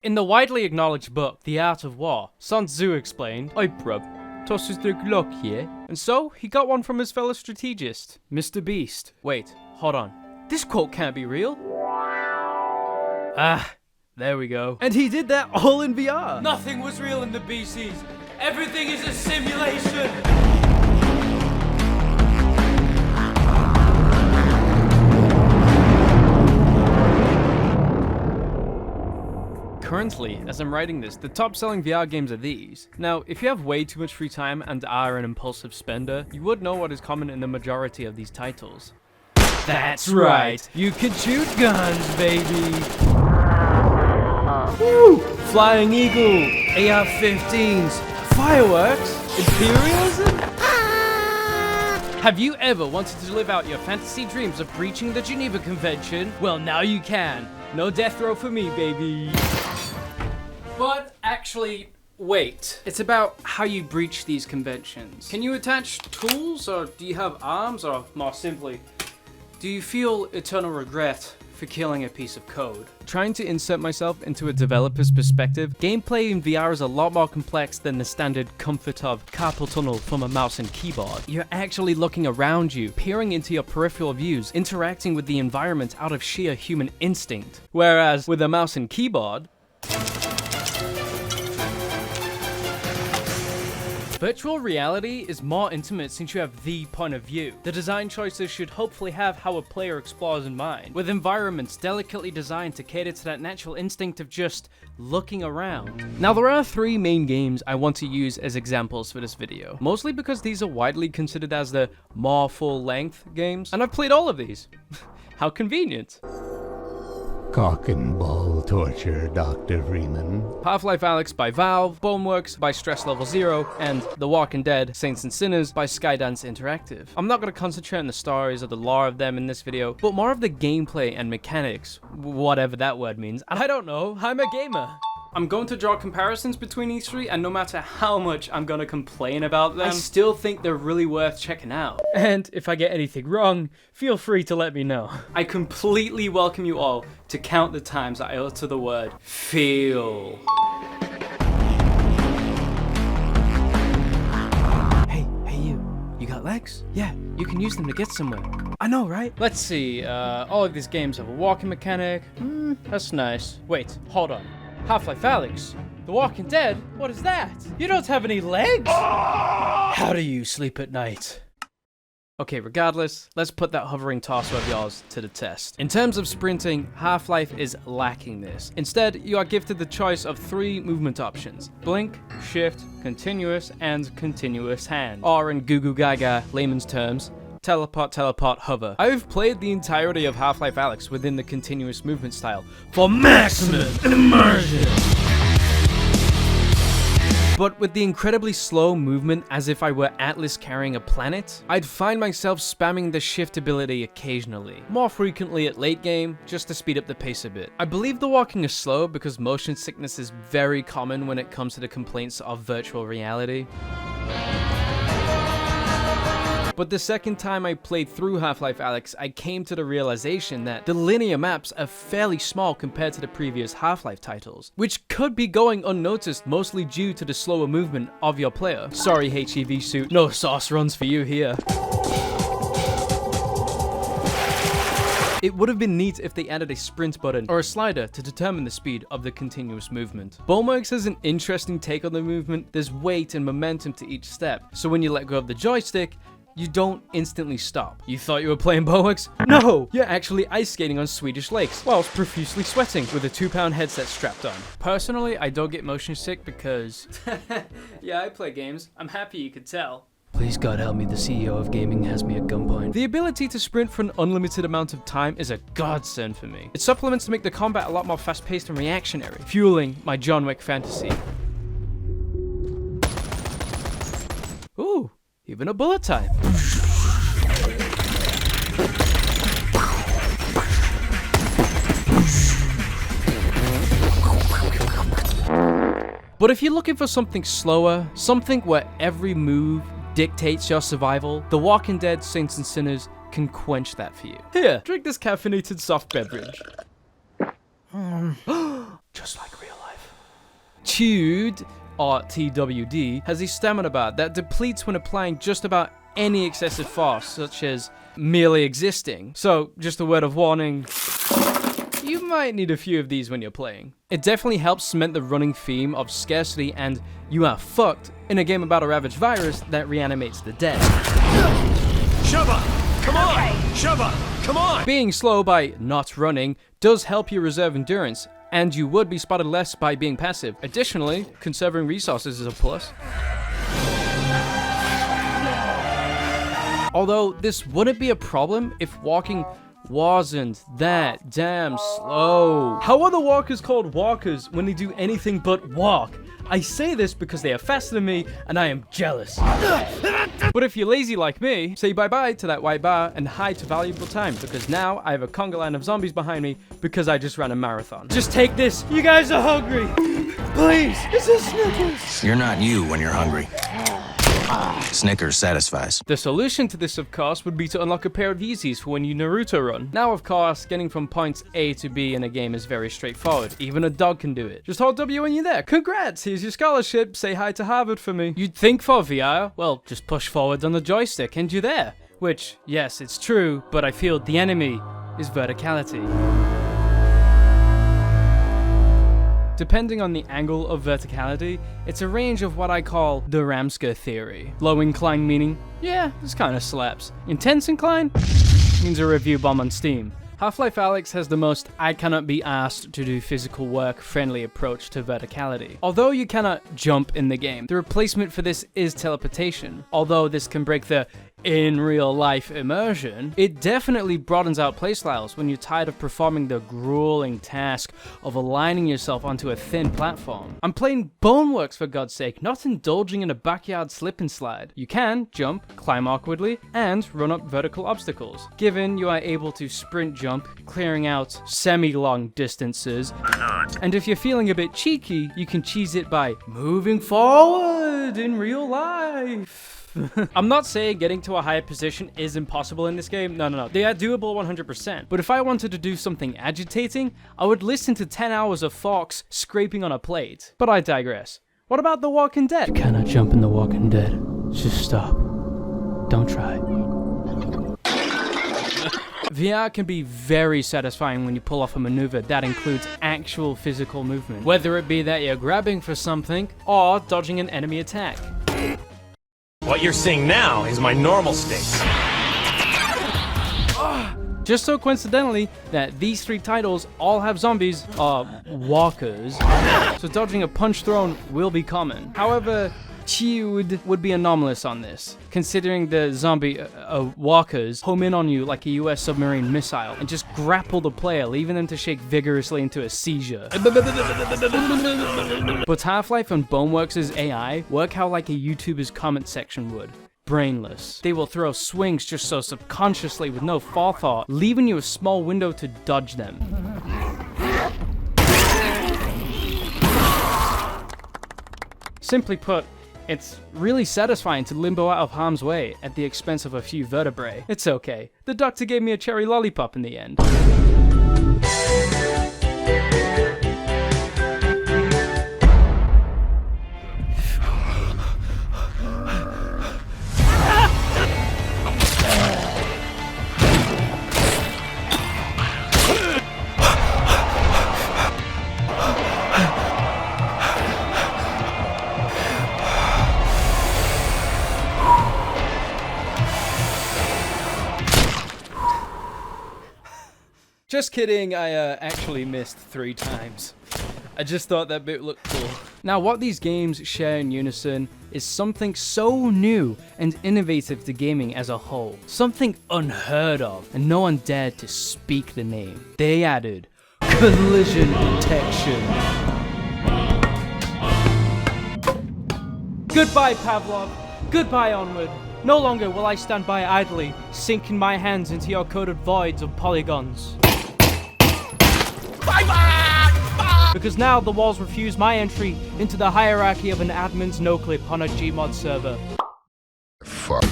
In the widely acknowledged book, The Art of War, Sun Tzu explained, "Oi bruv, tosses the Glock here." And so, he got one from his fellow strategist, Mr. Beast. Wait, hold on. This quote can't be real. Ah, there we go. And he did that all in VR. Nothing was real in the BCs. Everything is a simulation. Currently, as I'm writing this, the top selling VR games are these. Now, if you have way too much free time and are an impulsive spender, you would know what is common in the majority of these titles. That's right, you can shoot guns, baby! Woo! Flying Eagle, AR-15s, fireworks, Imperialism? Have you ever wanted to live out your fantasy dreams of breaching the Geneva Convention? Well, now you can. No death row for me, baby. But actually, wait. It's about how you breach these conventions. Can you attach tools, or do you have arms, or more simply, do you feel eternal regret for killing a piece of code? Trying to insert myself into a developer's perspective, gameplay in VR is a lot more complex than the standard comfort of carpal tunnel from a mouse and keyboard. You're actually looking around you, peering into your peripheral views, interacting with the environment out of sheer human instinct. Whereas with a mouse and keyboard, virtual reality is more intimate since you have the point of view. The design choices should hopefully have how a player explores in mind, with environments delicately designed to cater to that natural instinct of just looking around. Now, there are three main games I want to use as examples for this video, mostly because these are widely considered as the more full-length games, and I've played all of these. How convenient. Cock and ball torture, Dr. Freeman. Half-Life Alyx by Valve, Boneworks by Stress Level Zero, and The Walking Dead Saints and Sinners by Skydance Interactive. I'm not going to concentrate on the stories or the lore of them in this video, but more of the gameplay and mechanics, whatever that word means. I don't know, I'm a gamer. I'm going to draw comparisons between these three, and no matter how much I'm going to complain about them, I still think they're really worth checking out. And if I get anything wrong, feel free to let me know. I completely welcome you all to count the times I utter the word feel. Hey you got legs? Yeah, you can use them to get somewhere. I know, right? Let's see, all of these games have a walking mechanic. That's nice. Wait, hold on. Half-Life Alyx? The Walking Dead? What is that? You don't have any legs? How do you sleep at night? Okay, regardless, let's put that hovering torso of yours to the test. In terms of sprinting, Half-Life is lacking this. Instead, you are gifted the choice of three movement options: blink, shift, continuous, and continuous hand. Or in Goo Goo Gaga layman's terms, teleport, teleport, hover. I've played the entirety of Half-Life Alyx within the continuous movement style for maximum immersion. But with the incredibly slow movement as if I were Atlas carrying a planet, I'd find myself spamming the shift ability occasionally. More frequently at late game, just to speed up the pace a bit. I believe the walking is slow because motion sickness is very common when it comes to the complaints of virtual reality. But the second time I played through Half-Life Alyx, I came to the realization that the linear maps are fairly small compared to the previous Half-Life titles, which could be going unnoticed mostly due to the slower movement of your player. Sorry HEV suit, no sauce runs for you here. It would have been neat if they added a sprint button or a slider to determine the speed of the continuous movement. Boneworks has an interesting take on the movement. There's weight and momentum to each step, so when you let go of the joystick, you don't instantly stop. You thought you were playing Boneworks? No! You're actually ice skating on Swedish lakes whilst profusely sweating with a 2-pound headset strapped on. Personally, I don't get motion sick because... yeah, I play games. I'm happy you could tell. Please God help me, the CEO of gaming has me at gunpoint. The ability to sprint for an unlimited amount of time is a godsend for me. It supplements to make the combat a lot more fast-paced and reactionary, fueling my John Wick fantasy. Ooh. Even a bullet time. But if you're looking for something slower, something where every move dictates your survival, The Walking Dead Saints and Sinners can quench that for you. Here, drink this caffeinated soft beverage. Just like real life. Tude, RTWD, has a stamina bar that depletes when applying just about any excessive force, such as merely existing. So, just a word of warning, you might need a few of these when you're playing. It definitely helps cement the running theme of scarcity and you are fucked in a game about a ravaged virus that reanimates the dead. Shubba! Come on! Shubba! Come on! Being slow by not running does help you reserve endurance, and you would be spotted less by being passive. Additionally, conserving resources is a plus. Although this wouldn't be a problem if walking wasn't that damn slow. How are the walkers called walkers when they do anything but walk? I say this because they are faster than me and I am jealous. But if you're lazy like me, say bye-bye to that white bar and hide to valuable time, because now I have a conga line of zombies behind me because I just ran a marathon. Just take this. You guys are hungry. Please. It's a Snickers. You're not you when you're hungry. Snickers satisfies. The solution to this, of course, would be to unlock a pair of Yeezys for when you Naruto run. Now, of course, getting from points A to B in a game is very straightforward. Even a dog can do it. Just hold W when you're there. Congrats, here's your scholarship. Say hi to Harvard for me. You'd think for VR, well, just push forward on the joystick and you're there. Which, yes, it's true, but I feel the enemy is verticality. Depending on the angle of verticality, it's a range of what I call the Ramsker theory. Low incline meaning, yeah, this kind of slaps. Intense incline means a review bomb on Steam. Half-Life Alyx has the most I cannot be asked to do physical work friendly approach to verticality. Although you cannot jump in the game, the replacement for this is teleportation. Although this can break the in real life immersion, it definitely broadens out playstyles when you're tired of performing the grueling task of aligning yourself onto a thin platform. I'm playing Boneworks for God's sake, not indulging in a backyard slip and slide. You can jump, climb awkwardly, and run up vertical obstacles, given you are able to sprint jump, clearing out semi-long distances. And if you're feeling a bit cheeky, you can cheese it by moving forward in real life. I'm not saying getting to a higher position is impossible in this game. No. They are doable 100%. But if I wanted to do something agitating, I would listen to 10 hours of Fox scraping on a plate. But I digress. What about The Walking Dead? You cannot jump in The Walking Dead. Just stop. Don't try. VR can be very satisfying when you pull off a maneuver that includes actual physical movement. Whether it be that you're grabbing for something or dodging an enemy attack. What you're seeing now is my normal state. Just so coincidentally that these three titles all have zombies, walkers, so dodging a punch thrown will be common. However, Tude would be anomalous on this, considering the zombie walkers home in on you like a US submarine missile and just grapple the player, leaving them to shake vigorously into a seizure. But Half-Life and Boneworks' AI work how like a YouTuber's comment section would. Brainless. They will throw swings just so subconsciously with no forethought, leaving you a small window to dodge them. Simply put, it's really satisfying to limbo out of harm's way at the expense of a few vertebrae. It's okay. The doctor gave me a cherry lollipop in the end. Just kidding, I actually missed 3 times. I just thought that bit looked cool. Now, what these games share in unison is something so new and innovative to gaming as a whole. Something unheard of, and no one dared to speak the name. They added collision detection. Goodbye, Pavlov. Goodbye, Onward. No longer will I stand by idly, sinking my hands into your coded voids of polygons. Because now the walls refuse my entry into the hierarchy of an admin's noclip on a Gmod server. Fuck.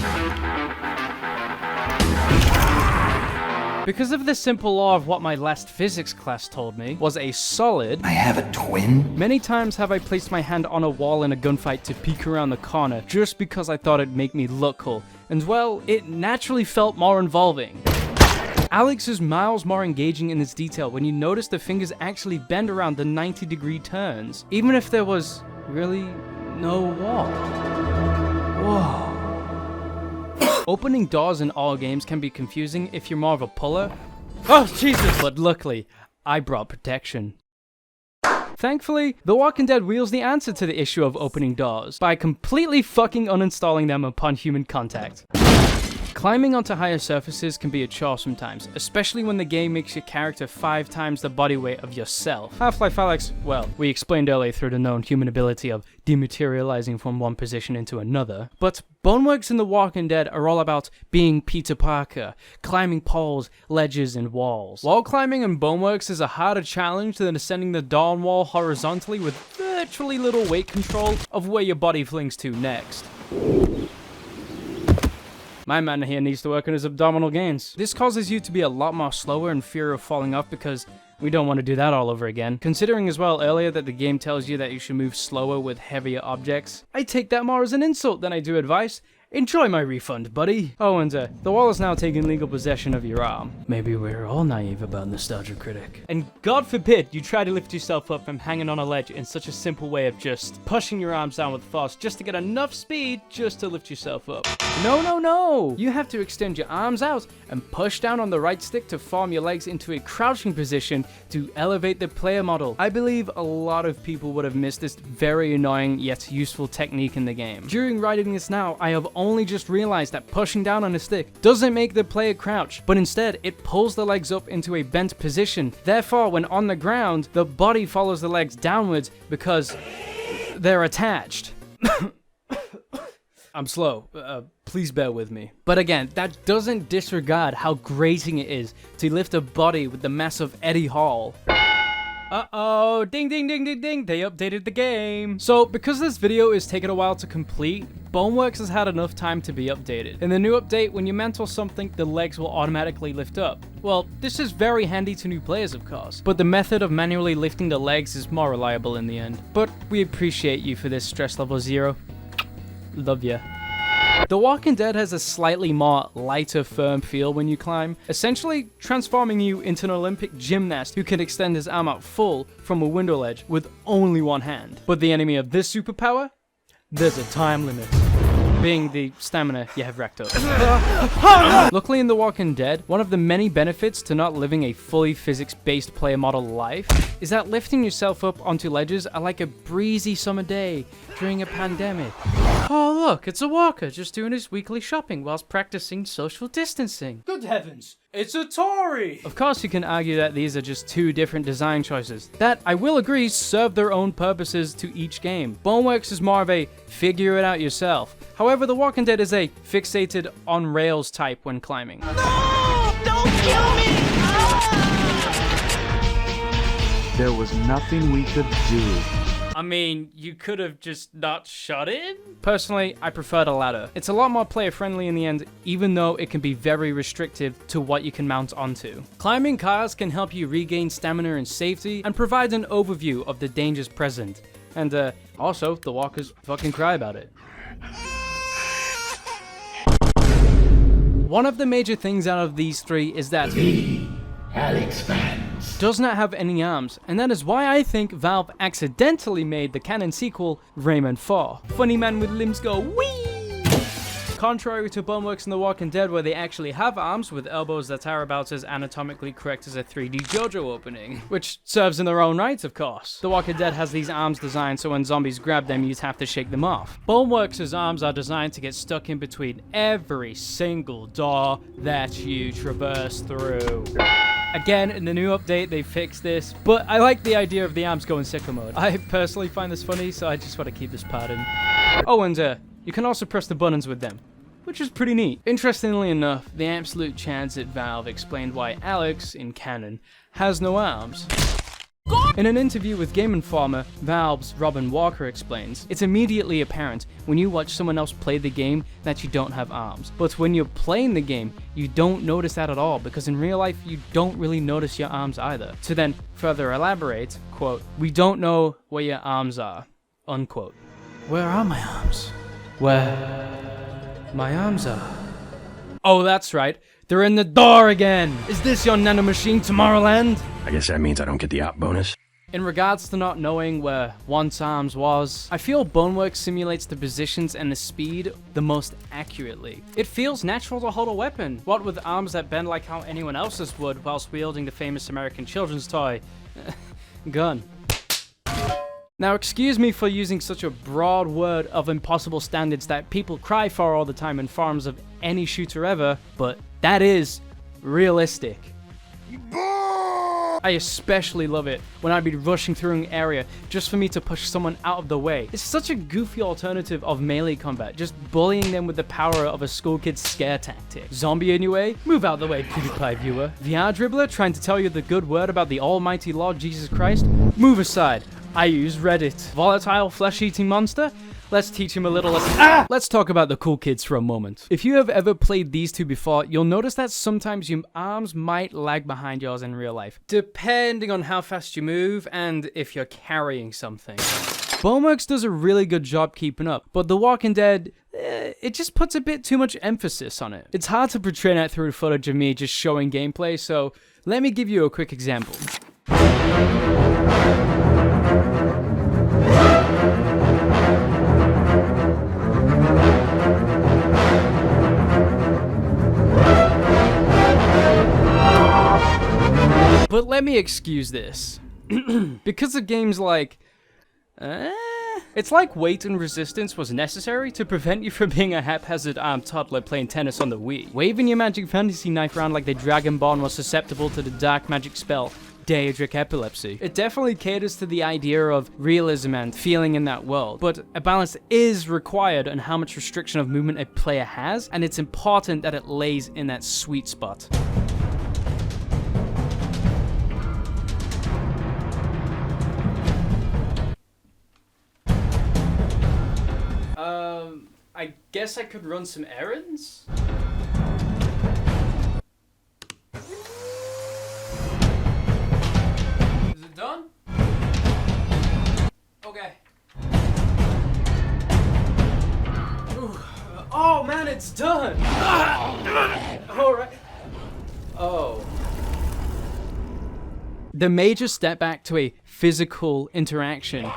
Because of the simple law of what my last physics class told me was a solid. I have a twin? Many times have I placed my hand on a wall in a gunfight to peek around the corner just because I thought it'd make me look cool. And well, it naturally felt more involving. Alex is miles more engaging in its detail when you notice the fingers actually bend around the 90-degree turns, even if there was really no wall. Whoa. Opening doors in all games can be confusing if you're more of a puller. Oh, Jesus! But luckily, I brought protection. Thankfully, The Walking Dead wields the answer to the issue of opening doors by completely fucking uninstalling them upon human contact. Climbing onto higher surfaces can be a chore sometimes, especially when the game makes your character 5 times the body weight of yourself. Half-Life Alyx, well, we explained earlier through the known human ability of dematerializing from one position into another, but Boneworks in The Walking Dead are all about being Peter Parker, climbing poles, ledges, and walls. Wall climbing in Boneworks is a harder challenge than ascending the dawn wall horizontally with virtually little weight control of where your body flings to next. My man here needs to work on his abdominal gains. This causes you to be a lot more slower in fear of falling off because we don't want to do that all over again. Considering as well earlier that the game tells you that you should move slower with heavier objects, I take that more as an insult than I do advice. Enjoy my refund, buddy. Oh, and the wall is now taking legal possession of your arm. Maybe we're all naive about Nostalgia Critic. And God forbid you try to lift yourself up from hanging on a ledge in such a simple way of just pushing your arms down with force just to get enough speed just to lift yourself up. No, no, no! You have to extend your arms out and push down on the right stick to form your legs into a crouching position to elevate the player model. I believe a lot of people would have missed this very annoying yet useful technique in the game. During writing this now, I have only just realized that pushing down on a stick doesn't make the player crouch, but instead it pulls the legs up into a bent position. Therefore, when on the ground, the body follows the legs downwards because they're attached. I'm slow, please bear with me. But again, that doesn't disregard how grating it is to lift a body with the mass of Eddie Hall. Uh-oh, ding ding ding ding ding, they updated the game. So, because this video is taking a while to complete, Boneworks has had enough time to be updated. In the new update, when you mantle something, the legs will automatically lift up. Well, this is very handy to new players, of course, but the method of manually lifting the legs is more reliable in the end. But we appreciate you for this stress level 0. Love ya. The Walking Dead has a slightly more lighter, firm feel when you climb, essentially transforming you into an Olympic gymnast who can extend his arm out full from a window ledge with only one hand. But the enemy of this superpower? There's a time limit. Being the stamina you have racked up. Luckily in The Walking Dead, one of the many benefits to not living a fully physics-based player model life is that lifting yourself up onto ledges are like a breezy summer day during a pandemic. Oh look, it's a walker just doing his weekly shopping whilst practicing social distancing. Good heavens, it's a Tory! Of course you can argue that these are just 2 different design choices that, I will agree, serve their own purposes to each game. Boneworks is more of a figure it out yourself. However, The Walking Dead is a fixated on rails type when climbing. No! Don't kill me! There was nothing we could do. I mean, you could have just not shot it? Personally, I prefer the latter. It's a lot more player friendly in the end, even though it can be very restrictive to what you can mount onto. Climbing cars can help you regain stamina and safety, and provide an overview of the dangers present. And also, the walkers fucking cry about it. One of the major things out of these 3 is that Alex fans does not have any arms, and that is why I think Valve accidentally made the canon sequel Rayman 4. Funny man with limbs go whee! Contrary to Boneworks in The Walking Dead, where they actually have arms with elbows that are about as anatomically correct as a 3D JoJo opening, which serves in their own right, of course. The Walking Dead has these arms designed so when zombies grab them, you'd have to shake them off. Boneworks' arms are designed to get stuck in between every single door that you traverse through. Again, in the new update, they fixed this, but I like the idea of the arms going sicko mode. I personally find this funny, so I just want to keep this part in. Oh, and you can also press the buttons with them, which is pretty neat. Interestingly enough, the absolute chance at Valve explained why Alex, in canon, has no arms. In an interview with Game Informer, Valve's Robin Walker explains, it's immediately apparent when you watch someone else play the game that you don't have arms. But when you're playing the game, you don't notice that at all, because in real life, you don't really notice your arms either. To then further elaborate, quote, we don't know where your arms are, unquote. Where are my arms? Where my arms are? Oh, that's right. They're in the door again. Is this your nanomachine, Tomorrowland? I guess that means I don't get the op bonus. In regards to not knowing where one's arms was, I feel Boneworks simulates the positions and the speed the most accurately. It feels natural to hold a weapon, what with arms that bend like how anyone else's would whilst wielding the famous American children's toy, gun. Now excuse me for using such a broad word of impossible standards that people cry for all the time in forums of any shooter ever, but that is realistic. I especially love it when I'd be rushing through an area just for me to push someone out of the way. It's such a goofy alternative of melee combat, just bullying them with the power of a school kid's scare tactic. Zombie in your way? Move out of the way, PewDiePie viewer. VR dribbler trying to tell you the good word about the almighty Lord Jesus Christ? Move aside. I use Reddit. Volatile flesh-eating monster? Let's teach him a little lesson. Let's talk about the cool kids for a moment. If you have ever played these two before, you'll notice that sometimes your arms might lag behind yours in real life, depending on how fast you move and if you're carrying something. Boneworks does a really good job keeping up, but The Walking Dead, it just puts a bit too much emphasis on it. It's hard to portray that through footage of me just showing gameplay, so let me give you a quick example. But let me excuse this. Because of games like... it's like weight and resistance was necessary to prevent you from being a haphazard armed toddler playing tennis on the Wii. Waving your magic fantasy knife around like the Dragonborn was susceptible to the dark magic spell Daedric Epilepsy. It definitely caters to the idea of realism and feeling in that world, but a balance is required on how much restriction of movement a player has, and it's important that it lays in that sweet spot. I guess I could run some errands? Is it done? Okay. Ooh. Oh man, it's done! Alright. Oh. The major step back to a physical interaction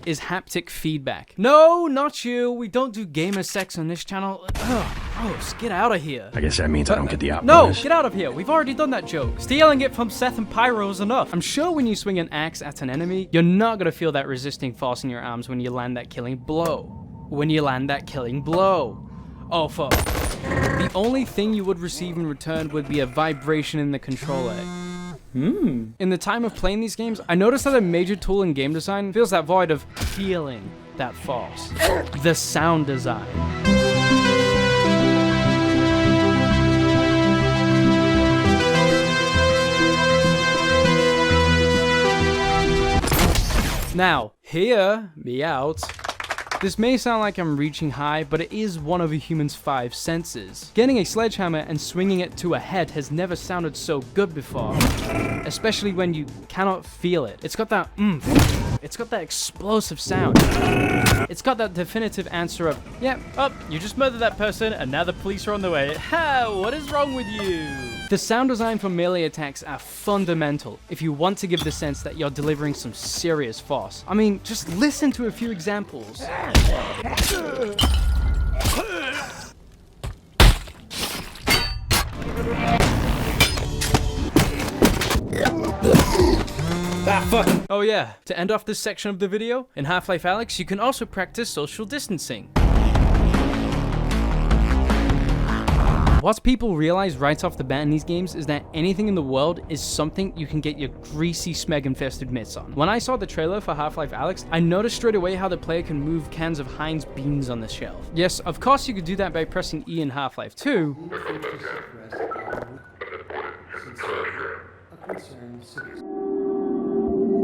is haptic feedback. No, not you. We don't do gamer sex on this channel. Ugh, gross. Get out of here. I guess that means I don't get the op No, bonus. get out of here. We've already done that joke. Stealing it from Seth and Pyro is enough. I'm sure when you swing an axe at an enemy, you're not gonna feel that resisting force in your arms when you land that killing blow. Oh, fuck. The only thing you would receive in return would be a vibration in the controller. In the time of playing these games, I noticed that a major tool in game design fills that void of feeling that force. The sound design. Now, hear me out. This may sound like I'm reaching high, but it is one of a human's 5 senses. Getting a sledgehammer and swinging it to a head has never sounded so good before, especially when you cannot feel it. It's got that oomph. It's got that explosive sound. It's got that definitive answer of, yep, you just murdered that person and now the police are on the way. Ha, what is wrong with you? The sound design for melee attacks are fundamental if you want to give the sense that you're delivering some serious force. I mean, just listen to a few examples. Oh yeah, to end off this section of the video, in Half-Life Alyx you can also practice social distancing. What people realize right off the bat in these games is that anything in the world is something you can get your greasy smeg-infested mitts on. When I saw the trailer for Half-Life Alyx, I noticed straight away how the player can move cans of Heinz beans on the shelf. Yes, of course you could do that by pressing E in Half-Life 2.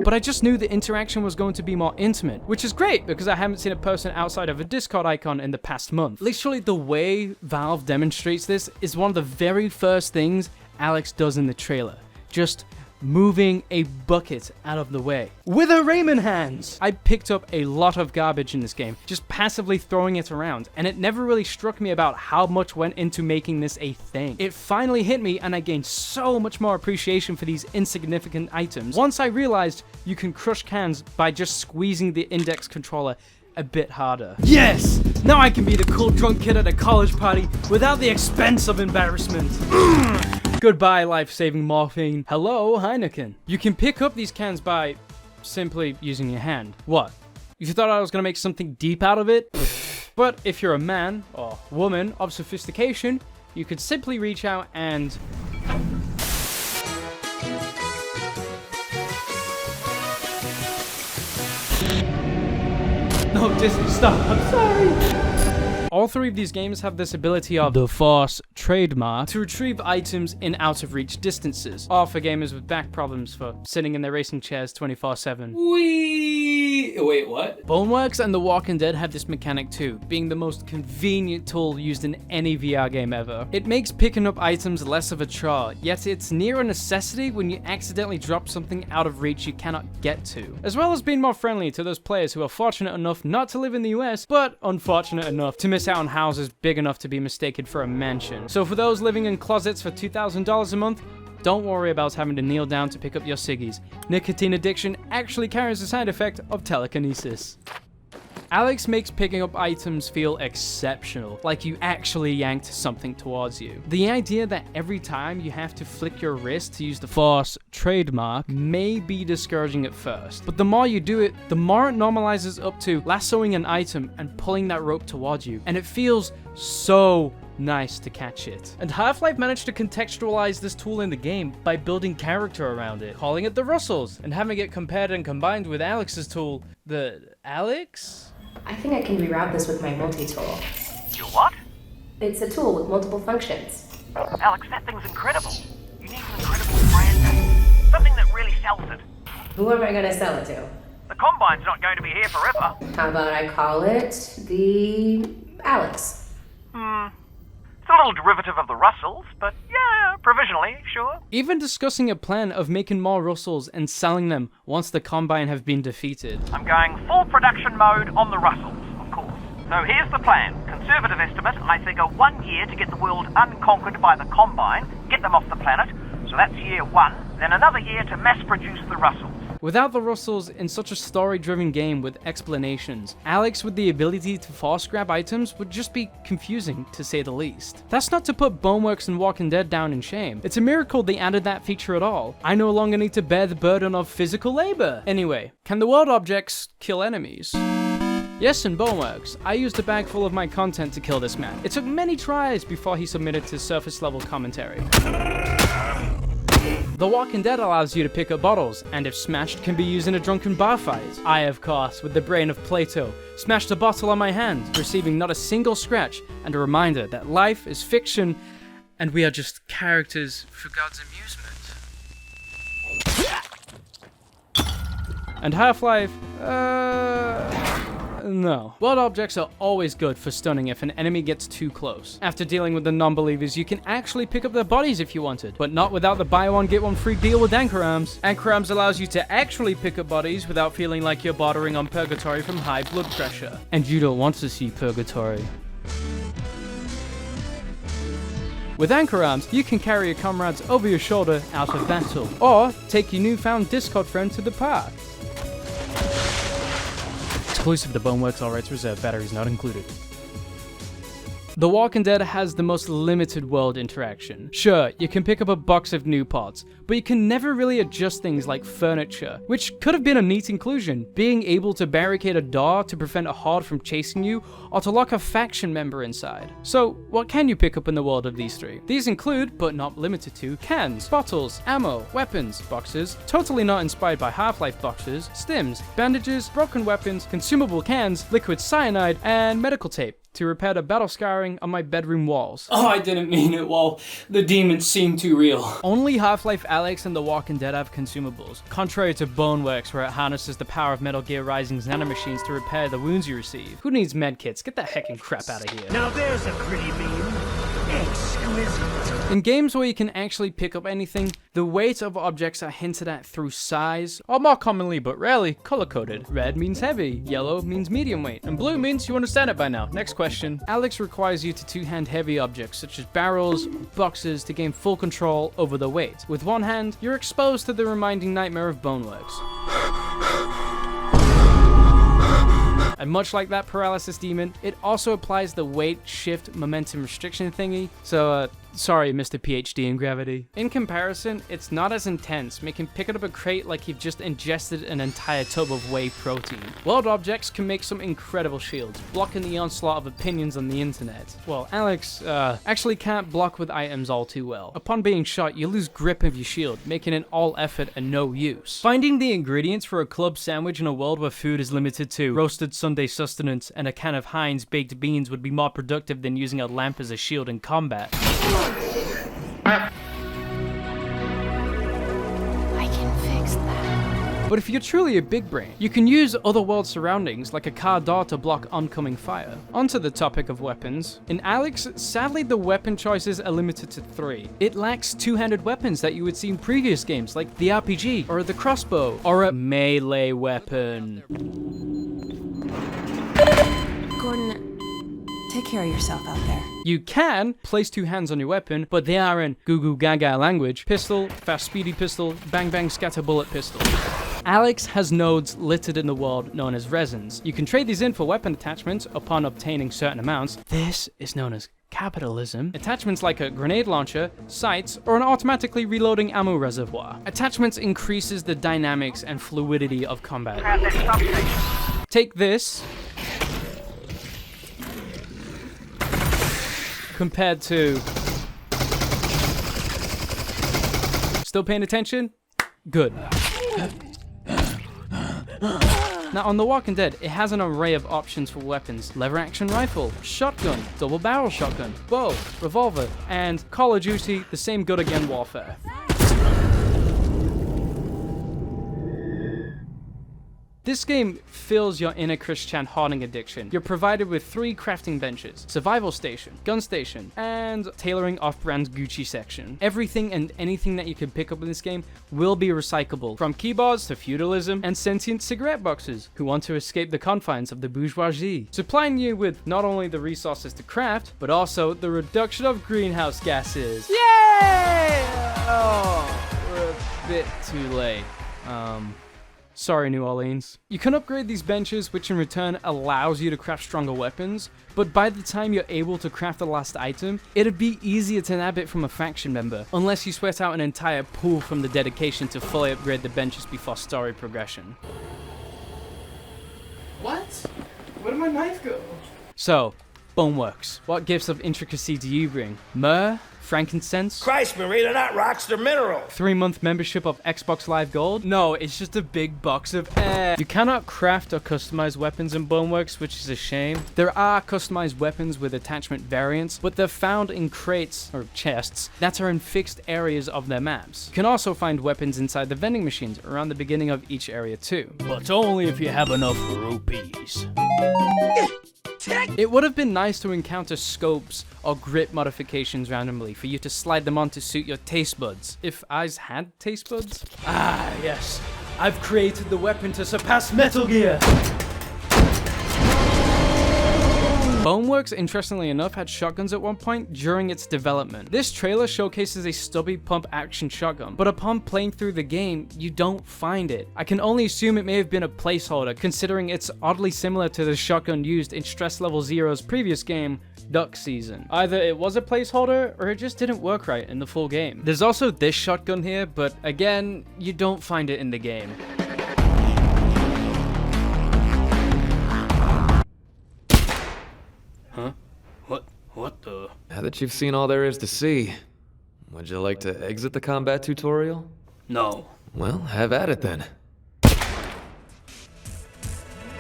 but I just knew the interaction was going to be more intimate, which is great because I haven't seen a person outside of a Discord icon in the past month. Literally, the way Valve demonstrates this is one of the very first things Alex does in the trailer. Just moving a bucket out of the way with her Raymond hands. I picked up a lot of garbage in this game, just passively throwing it around, and it never really struck me about how much went into making this a thing. It finally hit me, and I gained so much more appreciation for these insignificant items once I realized you can crush cans by just squeezing the index controller a bit harder. Yes! Now I can be the cool drunk kid at a college party without the expense of embarrassment. Goodbye, life-saving morphine. Hello, Heineken. You can pick up these cans by simply using your hand. What? You thought I was gonna make something deep out of it? But if you're a man or woman of sophistication, you could simply reach out and... No, Disney, stop. I'm sorry. All three of these games have this ability of the Force Trademark to retrieve items in out-of-reach distances, or for gamers with back problems for sitting in their racing chairs 24/7. Wait, what? Boneworks and The Walking Dead have this mechanic too, being the most convenient tool used in any VR game ever. It makes picking up items less of a chore, yet it's near a necessity when you accidentally drop something out of reach you cannot get to, as well as being more friendly to those players who are fortunate enough not to live in the US, but unfortunate enough to miss out on houses big enough to be mistaken for a mansion. So for those living in closets for $2,000 a month, don't worry about having to kneel down to pick up your ciggies. Nicotine addiction actually carries the side effect of telekinesis. Alex makes picking up items feel exceptional, like you actually yanked something towards you. The idea that every time you have to flick your wrist to use the Force Trademark may be discouraging at first, but the more you do it, the more it normalizes up to lassoing an item and pulling that rope towards you, and it feels so nice to catch it. And Half-Life managed to contextualize this tool in the game by building character around it, calling it the Russells, and having it compared and combined with Alex's tool, the Alex? I think I can reroute this with my multi-tool. Your what? It's a tool with multiple functions. Alex, that thing's incredible. You need an incredible brand name. Something that really sells it. Who am I gonna sell it to? The Combine's not going to be here forever. How about I call it the Alex? It's a little derivative of the Russells, but yeah, provisionally, sure. Even discussing a plan of making more Russells and selling them once the Combine have been defeated. I'm going full production mode on the Russells, of course. So here's the plan. Conservative estimate, I figure 1 year to get the world unconquered by the Combine, get them off the planet, so that's year 1, then another year to mass produce the Russells. Without the Russells in such a story-driven game with explanations, Alex with the ability to force grab items would just be confusing, to say the least. That's not to put Boneworks and Walking Dead down in shame. It's a miracle they added that feature at all. I no longer need to bear the burden of physical labor. Anyway, can the world objects kill enemies? Yes, in Boneworks, I used a bag full of my content to kill this man. It took many tries before he submitted to surface-level commentary. The Walking Dead allows you to pick up bottles, and if smashed, can be used in a drunken bar fight. I, of course, with the brain of Plato, smashed a bottle on my hand, receiving not a single scratch, and a reminder that life is fiction, and we are just characters for God's amusement. And Half-Life, no. World objects are always good for stunning if an enemy gets too close. After dealing with the non-believers, you can actually pick up their bodies if you wanted, but not without the buy one get one free deal with Anchor Arms. Anchor Arms allows you to actually pick up bodies without feeling like you're bordering on purgatory from high blood pressure. And you don't want to see purgatory. With Anchor Arms, you can carry your comrades over your shoulder out of battle, or take your newfound Discord friend to the park. Exclusive to Boneworks, all rights reserved, batteries not included. The Walking Dead has the most limited world interaction. Sure, you can pick up a box of new pods, but you can never really adjust things like furniture, which could have been a neat inclusion, being able to barricade a door to prevent a horde from chasing you, or to lock a faction member inside. So, what can you pick up in the world of these three? These include, but not limited to, cans, bottles, ammo, weapons, boxes, totally not inspired by Half-Life boxes, stims, bandages, broken weapons, consumable cans, liquid cyanide, and medical tape to repair the battle scarring staring on my bedroom walls. Oh, I didn't mean it. Well, the demons seem too real. Only Half-Life Alyx and The Walking Dead have consumables, contrary to Boneworks, where it harnesses the power of Metal Gear Rising's nanomachines to repair the wounds you receive. Who needs medkits? Get the heckin' crap out of here. Now there's a pretty beam. Exquisite. In games where you can actually pick up anything, the weight of objects are hinted at through size, or more commonly but rarely, color-coded. Red means heavy, yellow means medium weight, and blue means you understand it by now. Next question. Alyx requires you to two-hand heavy objects such as barrels or boxes to gain full control over the weight. With one hand, you're exposed to the reminding nightmare of Boneworks. And much like that paralysis demon, it also applies the weight shift momentum restriction thingy, so sorry, Mr. PhD in gravity. In comparison, it's not as intense, making picking up a crate like you've just ingested an entire tub of whey protein. World objects can make some incredible shields, blocking the onslaught of opinions on the internet. Well, Alyx, actually can't block with items all too well. Upon being shot, you lose grip of your shield, making it all effort and no use. Finding the ingredients for a club sandwich in a world where food is limited to roasted Sunday sustenance and a can of Heinz baked beans would be more productive than using a lamp as a shield in combat. I can fix that. But if you're truly a big brain, you can use other world surroundings like a car door to block oncoming fire. Onto the topic of weapons. In Alyx, sadly the weapon choices are limited to 3. It lacks two-handed weapons that you would see in previous games like the RPG or the crossbow or a melee weapon. Gordon, take care of yourself out there. You can place two hands on your weapon, but they are in goo goo gaga language. Pistol, fast speedy pistol, bang bang scatter bullet pistol. Alyx has nodes littered in the world known as resins. You can trade these in for weapon attachments upon obtaining certain amounts. This is known as capitalism. Attachments like a grenade launcher, sights, or an automatically reloading ammo reservoir. Attachments increases the dynamics and fluidity of combat. Take this compared to... Still paying attention? Good. Now on The Walking Dead, it has an array of options for weapons. Lever action rifle, shotgun, double barrel shotgun, bow, revolver, and Call of Duty, the same good again warfare. This game fills your inner Christian hoarding addiction. You're provided with 3 crafting benches, survival station, gun station, and tailoring off-brand Gucci section. Everything and anything that you can pick up in this game will be recyclable, from keyboards to feudalism and sentient cigarette boxes who want to escape the confines of the bourgeoisie, supplying you with not only the resources to craft, but also the reduction of greenhouse gases. Yay! Oh, we're a bit too late. Sorry, New Orleans. You can upgrade these benches, which in return allows you to craft stronger weapons, but by the time you're able to craft the last item, it'd be easier to nab it from a faction member, unless you sweat out an entire pool from the dedication to fully upgrade the benches before story progression. What? Where did my knife go? So, Boneworks. What gifts of intricacy do you bring? Myrrh? Frankincense? Christ, Marie, they're not rocks, they're minerals. 3-month membership of Xbox Live Gold? No, it's just a big box of air. You cannot craft or customize weapons in Boneworks, which is a shame. There are customized weapons with attachment variants, but they're found in crates, or chests, that are in fixed areas of their maps. You can also find weapons inside the vending machines around the beginning of each area too. But only if you have enough rupees. It would have been nice to encounter scopes or grip modifications randomly for you to slide them on to suit your taste buds. If eyes had taste buds? Ah, yes. I've created the weapon to surpass Metal Gear! Boneworks, interestingly enough, had shotguns at one point during its development. This trailer showcases a stubby pump action shotgun, but upon playing through the game, you don't find it. I can only assume it may have been a placeholder, considering it's oddly similar to the shotgun used in Stress Level Zero's previous game, Duck Season. Either it was a placeholder, or it just didn't work right in the full game. There's also this shotgun here, but again, you don't find it in the game. Huh? What the? Now that you've seen all there is to see, would you like to exit the combat tutorial? No. Well, have at it then.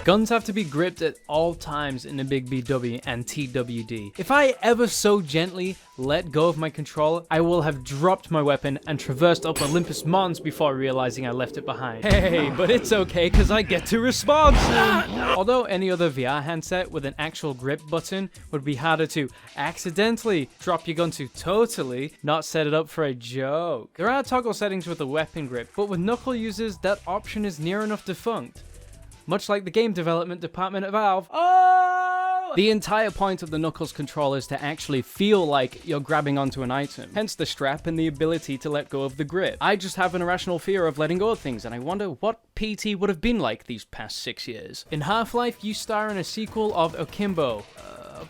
Guns have to be gripped at all times in the Big BW and TWD. If I ever so gently let go of my controller, I will have dropped my weapon and traversed up Olympus Mons before realizing I left it behind. Hey, but it's okay because I get to respawn soon. Although any other VR handset with an actual grip button would be harder to accidentally drop your gun to totally not set it up for a joke. There are toggle settings with the weapon grip, but with knuckle users, that option is near enough defunct. Much like the game development department at Valve. Oh! The entire point of the Knuckles controller is to actually feel like you're grabbing onto an item, hence the strap and the ability to let go of the grip. I just have an irrational fear of letting go of things, and I wonder what PT would have been like these past 6 years. In Half-Life, you star in a sequel of Akimbo,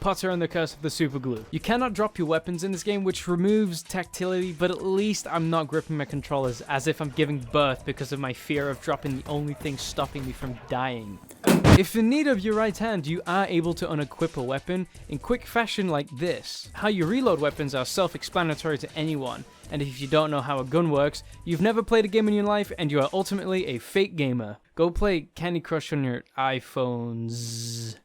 Potter and the Curse of the Superglue. You cannot drop your weapons in this game, which removes tactility, but at least I'm not gripping my controllers as if I'm giving birth because of my fear of dropping the only thing stopping me from dying. If in need of your right hand, you are able to unequip a weapon in quick fashion like this. How you reload weapons are self-explanatory to anyone, and if you don't know how a gun works, you've never played a game in your life and you are ultimately a fake gamer. Go play Candy Crush on your iPhones.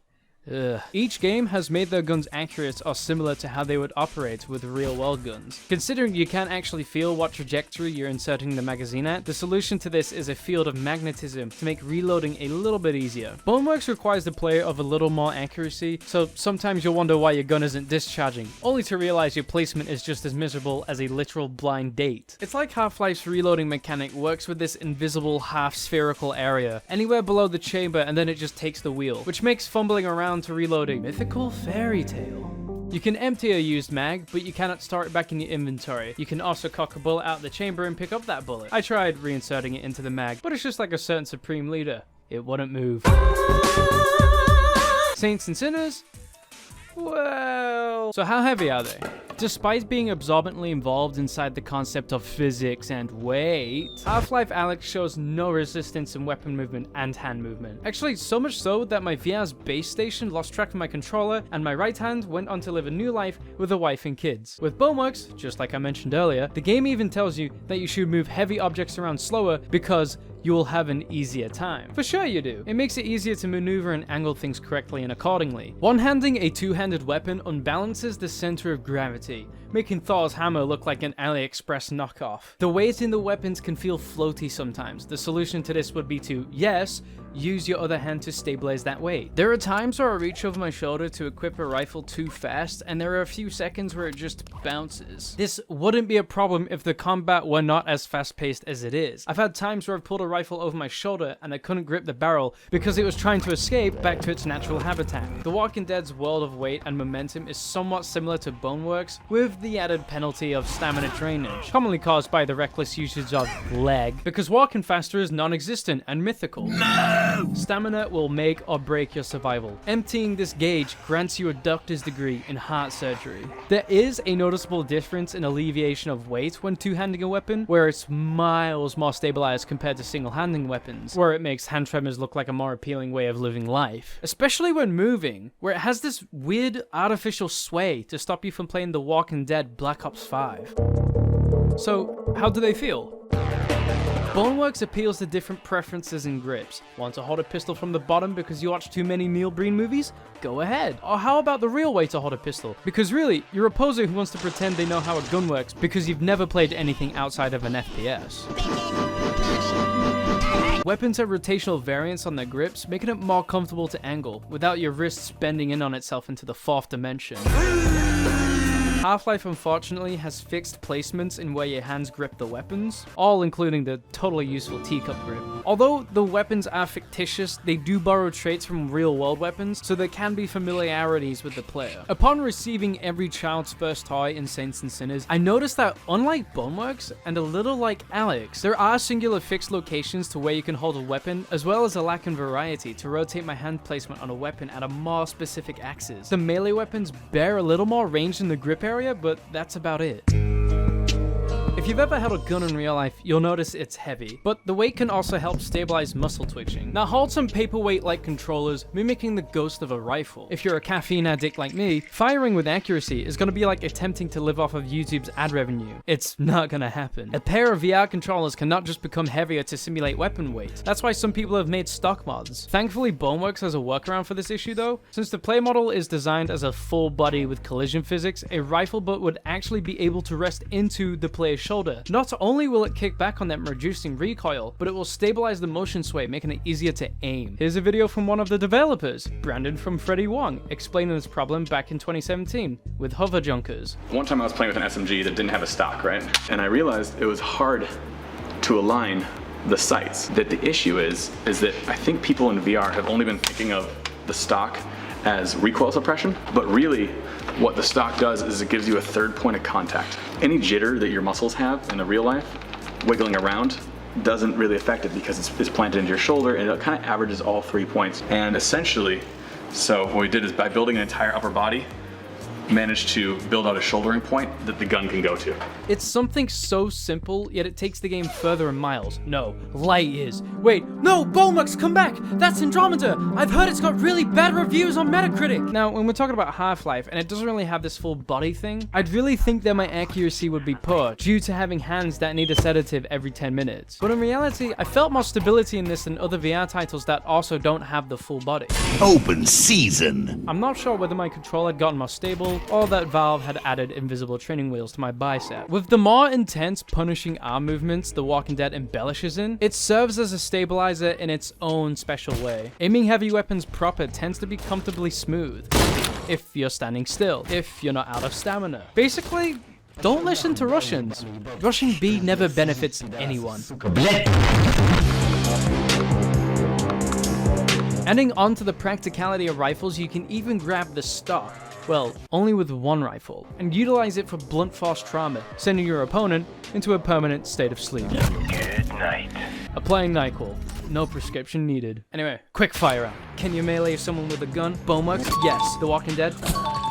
Ugh. Each game has made their guns accurate or similar to how they would operate with real-world guns. Considering you can't actually feel what trajectory you're inserting the magazine at, the solution to this is a field of magnetism to make reloading a little bit easier. Boneworks requires the player of a little more accuracy, so sometimes you'll wonder why your gun isn't discharging, only to realize your placement is just as miserable as a literal blind date. It's like Half-Life's reloading mechanic works with this invisible half-spherical area, anywhere below the chamber, and then it just takes the wheel, which makes fumbling around to reload a mythical fairy tale. You can empty a used mag, but you cannot store it back in your inventory. You can also cock a bullet out of the chamber and pick up that bullet. I tried reinserting it into the mag, but it's just like a certain Supreme Leader. It wouldn't move. Saints and Sinners? Well... So how heavy are they? Despite being absorbently involved inside the concept of physics and weight, Half-Life Alyx shows no resistance in weapon movement and hand movement. Actually, so much so that my VR's base station lost track of my controller and my right hand went on to live a new life with a wife and kids. With Boneworks, just like I mentioned earlier, the game even tells you that you should move heavy objects around slower because you will have an easier time. For sure you do. It makes it easier to maneuver and angle things correctly and accordingly. One-handing a two-handed weapon unbalances the center of gravity, making Thor's hammer look like an AliExpress knockoff. The weight in the weapons can feel floaty sometimes. The solution to this would be to, yes, use your other hand to stabilize that weight. There are times where I reach over my shoulder to equip a rifle too fast, and there are a few seconds where it just bounces. This wouldn't be a problem if the combat were not as fast-paced as it is. I've had times where I've pulled a rifle over my shoulder and I couldn't grip the barrel because it was trying to escape back to its natural habitat. The Walking Dead's world of weight and momentum is somewhat similar to Boneworks, with the added penalty of stamina drainage, commonly caused by the reckless usage of leg, because walking faster is non-existent and mythical. Stamina will make or break your survival. Emptying this gauge grants you a doctor's degree in heart surgery. There is a noticeable difference in alleviation of weight when two-handing a weapon, where it's miles more stabilized compared to single-handing weapons, where it makes hand tremors look like a more appealing way of living life. Especially when moving, where it has this weird artificial sway to stop you from playing The Walking Dead Black Ops 5. So, how do they feel? Boneworks appeals to different preferences and grips. Want to hold a pistol from the bottom because you watch too many Neil Breen movies? Go ahead. Or how about the real way to hold a pistol? Because really, you're a poser who wants to pretend they know how a gun works because you've never played anything outside of an FPS. Weapons have rotational variants on their grips, making it more comfortable to angle, without your wrists bending in on itself into the fourth dimension. Half-Life unfortunately has fixed placements in where your hands grip the weapons, all including the totally useful teacup grip. Although the weapons are fictitious, they do borrow traits from real-world weapons, so there can be familiarities with the player. Upon receiving every child's first toy in Saints and Sinners, I noticed that unlike Boneworks, and a little like Alyx, there are singular fixed locations to where you can hold a weapon, as well as a lack in variety to rotate my hand placement on a weapon at a more specific axis. The melee weapons bear a little more range in the grip area, but that's about it. If If you've ever held a gun in real life, you'll notice it's heavy, but the weight can also help stabilize muscle twitching. Now hold some paperweight-like controllers, mimicking the ghost of a rifle. If you're a caffeine addict like me, firing with accuracy is gonna be like attempting to live off of YouTube's ad revenue. It's not gonna happen. A pair of VR controllers cannot just become heavier to simulate weapon weight. That's why some people have made stock mods. Thankfully, Boneworks has a workaround for this issue though. Since the play model is designed as a full body with collision physics, a rifle butt would actually be able to rest into the player's shoulder. Not only will it kick back on them, reducing recoil, but it will stabilize the motion sway, making it easier to aim. Here's a video from one of the developers, Brandon from Freddy Wong, explaining this problem back in 2017 with hover junkers. One time I was playing with an SMG that didn't have a stock, right? And I realized it was hard to align the sights. That the issue is that I think people in VR have only been thinking of the stock as recoil suppression, but really what the stock does is it gives you a third point of contact. Any jitter that your muscles have in the real life, wiggling around, doesn't really affect it because it's planted into your shoulder, and it kind of averages all 3 points. And essentially, so what we did is by building an entire upper body, managed to build out a shouldering point that the gun can go to. It's something so simple, yet it takes the game further in miles. No, light years. Wait, no, Boneworks, come back! That's Andromeda! I've heard it's got really bad reviews on Metacritic! Now, when we're talking about Half-Life, and it doesn't really have this full body thing, I'd really think that my accuracy would be poor, due to having hands that need a sedative every 10 minutes. But in reality, I felt more stability in this than other VR titles that also don't have the full body. Open season. I'm not sure whether my control had gotten more stable, or that Valve had added invisible training wheels to my bicep. With the more intense, punishing arm movements The Walking Dead embellishes in, it serves as a stabilizer in its own special way. Aiming heavy weapons proper tends to be comfortably smooth, if you're standing still, if you're not out of stamina. Basically, don't listen to Russians. Rushing B never benefits anyone. Adding on to the practicality of rifles, you can even grab the stock, well, only with one rifle, and utilize it for blunt force trauma, sending your opponent into a permanent state of sleep. Good night. Applying NyQuil. No prescription needed. Anyway, quick fire round. Can you melee someone with a gun? Boneworks? Yes. The Walking Dead?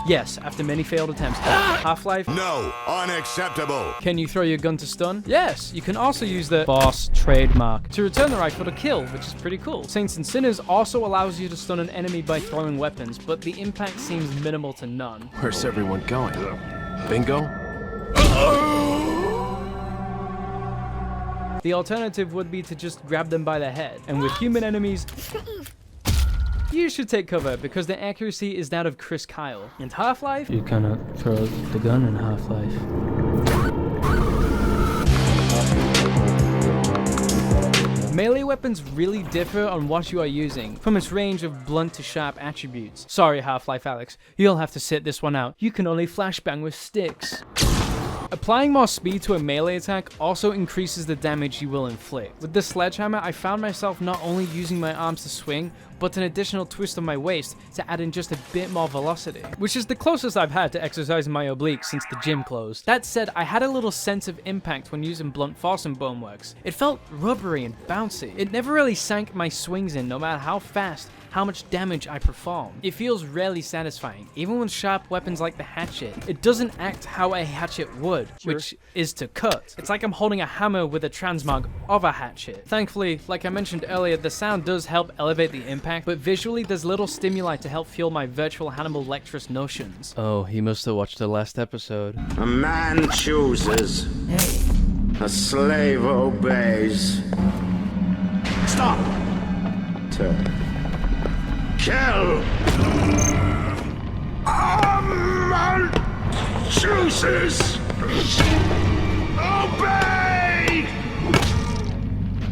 Yes, after many failed attempts. Half-Life? No, unacceptable. Can you throw your gun to stun? Yes, you can also use the Force Trademark to return the rifle to kill, which is pretty cool. Saints and Sinners also allows you to stun an enemy by throwing weapons, but the impact seems minimal to none. Where's everyone going? Bingo? The alternative would be to just grab them by the head, and with human enemies, you should take cover because the accuracy is that of Chris Kyle. In Half-Life, you cannot throw the gun in Half-Life. Melee weapons really differ on what you are using, from its range of blunt to sharp attributes. Sorry Half-Life Alex, you'll have to sit this one out. You can only flashbang with sticks. Applying more speed to a melee attack also increases the damage you will inflict. With the sledgehammer, I found myself not only using my arms to swing, but an additional twist of my waist to add in just a bit more velocity, which is the closest I've had to exercising my obliques since the gym closed. That said, I had a little sense of impact when using blunt force in Boneworks. It felt rubbery and bouncy. It never really sank my swings in, no matter how fast, how much damage I perform. It feels rarely satisfying, even with sharp weapons like the hatchet. It doesn't act how a hatchet would, which is to cut. It's like I'm holding a hammer with a transmog of a hatchet. Thankfully, like I mentioned earlier, the sound does help elevate the impact, but visually there's little stimuli to help fuel my virtual Hannibal Lecter's notions. Oh, he must have watched the last episode. A man chooses. A slave obeys. Stop! To kill. A man chooses. Obey!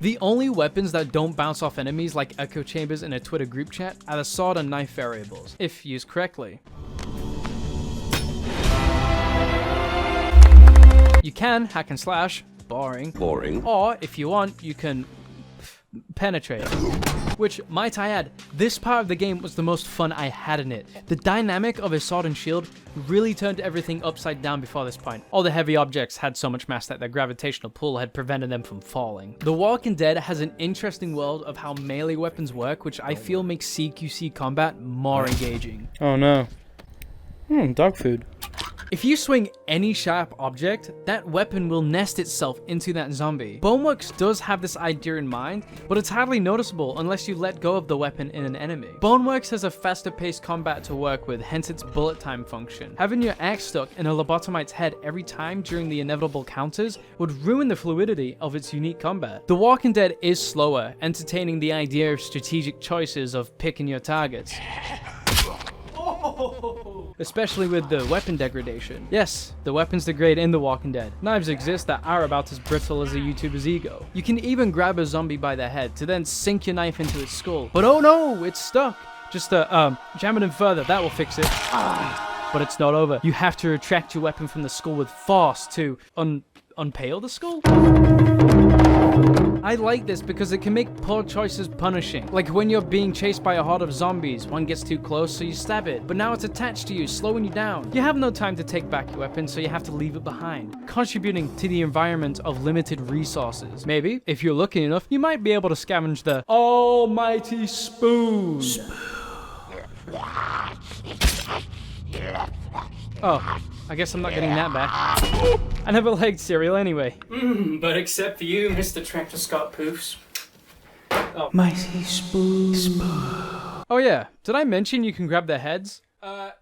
The only weapons that don't bounce off enemies like echo chambers in a Twitter group chat are the sword and knife variables, if used correctly. You can hack and slash, boring. Or, if you want, you can penetrate. Which, might I add, this part of the game was the most fun I had in it. The dynamic of a sword and shield really turned everything upside down before this point. All the heavy objects had so much mass that their gravitational pull had prevented them from falling. The Walking Dead has an interesting world of how melee weapons work, which I feel makes CQC combat more engaging. Oh no. Dog food. If you swing any sharp object, that weapon will nest itself into that zombie. Boneworks does have this idea in mind, but it's hardly noticeable unless you let go of the weapon in an enemy. Boneworks has a faster paced combat to work with, hence its bullet time function. Having your axe stuck in a lobotomite's head every time during the inevitable counters would ruin the fluidity of its unique combat. The Walking Dead is slower, entertaining the idea of strategic choices of picking your targets. Especially with the weapon degradation. Yes, the weapons degrade in The Walking Dead. Knives exist that are about as brittle as a YouTuber's ego. You can even grab a zombie by the head to then sink your knife into its skull. But oh no, it's stuck. Just jam it in further, that will fix it. But it's not over. You have to retract your weapon from the skull with force to unpale the skull? I like this because it can make poor choices punishing. Like when you're being chased by a horde of zombies, one gets too close so you stab it, but now it's attached to you, slowing you down. You have no time to take back your weapon, so you have to leave it behind, contributing to the environment of limited resources. Maybe, if you're lucky enough, you might be able to scavenge the almighty spoon. Oh, I guess I'm not getting that back. I never liked cereal anyway. But except for you, Mr. Tractor Scott Poofs. Oh. Mighty spoon. Oh yeah, did I mention you can grab their heads?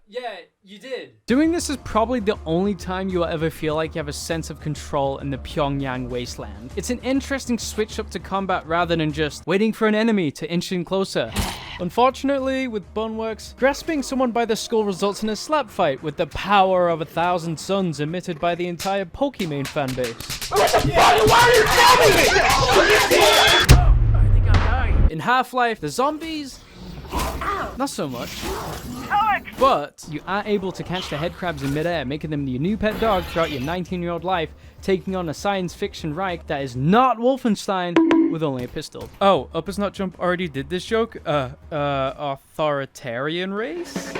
Yeah, you did. Doing this is probably the only time you will ever feel like you have a sense of control in the Pyongyang wasteland. It's an interesting switch up to combat rather than just waiting for an enemy to inch in closer. Unfortunately, with Boneworks, grasping someone by the skull results in a slap fight with the power of 1,000 suns emitted by the entire Pokemon fanbase. What the fuck? Why are you filming me? I think I'm dying. In Half-Life, the zombies? Not so much. But you are able to catch the head crabs in midair, making them your new pet dog throughout your 19-year-old life, taking on a science fiction Reich that is not Wolfenstein with only a pistol. Oh, Up Is Not Jump already did this joke? Authoritarian race?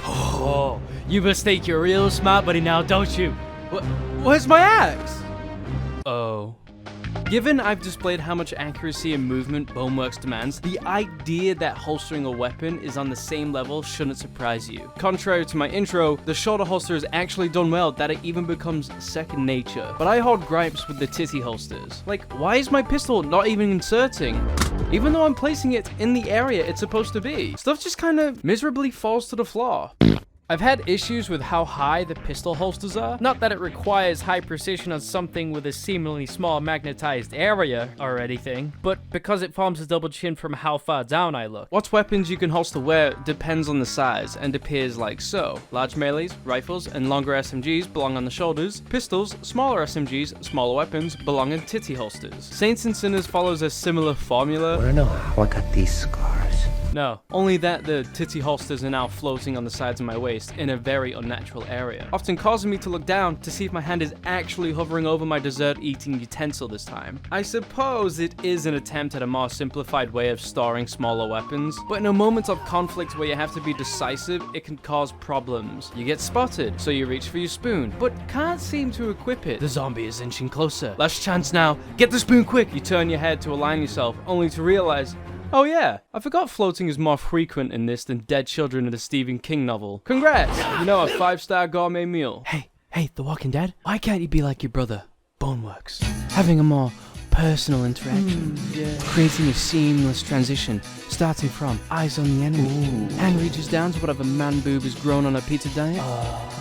Oh, you mistake your real smart buddy now, don't you? Where's my axe? Oh. Given I've displayed how much accuracy and movement Boneworks demands, the idea that holstering a weapon is on the same level shouldn't surprise you. Contrary to my intro, the shoulder holster is actually done well that it even becomes second nature. But I hold gripes with the titty holsters. Like, why is my pistol not even inserting? Even though I'm placing it in the area it's supposed to be. Stuff just kind of miserably falls to the floor. I've had issues with how high the pistol holsters are. Not that it requires high precision on something with a seemingly small magnetized area or anything, but because it forms a double chin from how far down I look. What weapons you can holster where depends on the size and appears like so. Large melees, rifles, and longer SMGs belong on the shoulders. Pistols, smaller SMGs, smaller weapons belong in titty holsters. Saints and Sinners follows a similar formula. I wanna know how I got these scars. No, only that the titty holsters are now floating on the sides of my waist in a very unnatural area, often causing me to look down to see if my hand is actually hovering over my dessert-eating utensil this time. I suppose it is an attempt at a more simplified way of storing smaller weapons, but in a moment of conflict where you have to be decisive, it can cause problems. You get spotted, so you reach for your spoon, but can't seem to equip it. The zombie is inching closer. Last chance now. Get the spoon quick! You turn your head to align yourself, only to realize, oh yeah, I forgot floating is more frequent in this than dead children in a Stephen King novel. Congrats! You know, a 5-star gourmet meal. Hey, The Walking Dead? Why can't you be like your brother, Boneworks? Having a more personal interaction. Creating a seamless transition, starting from eyes on the enemy. Hand reaches down to whatever man boob is grown on a pizza diet.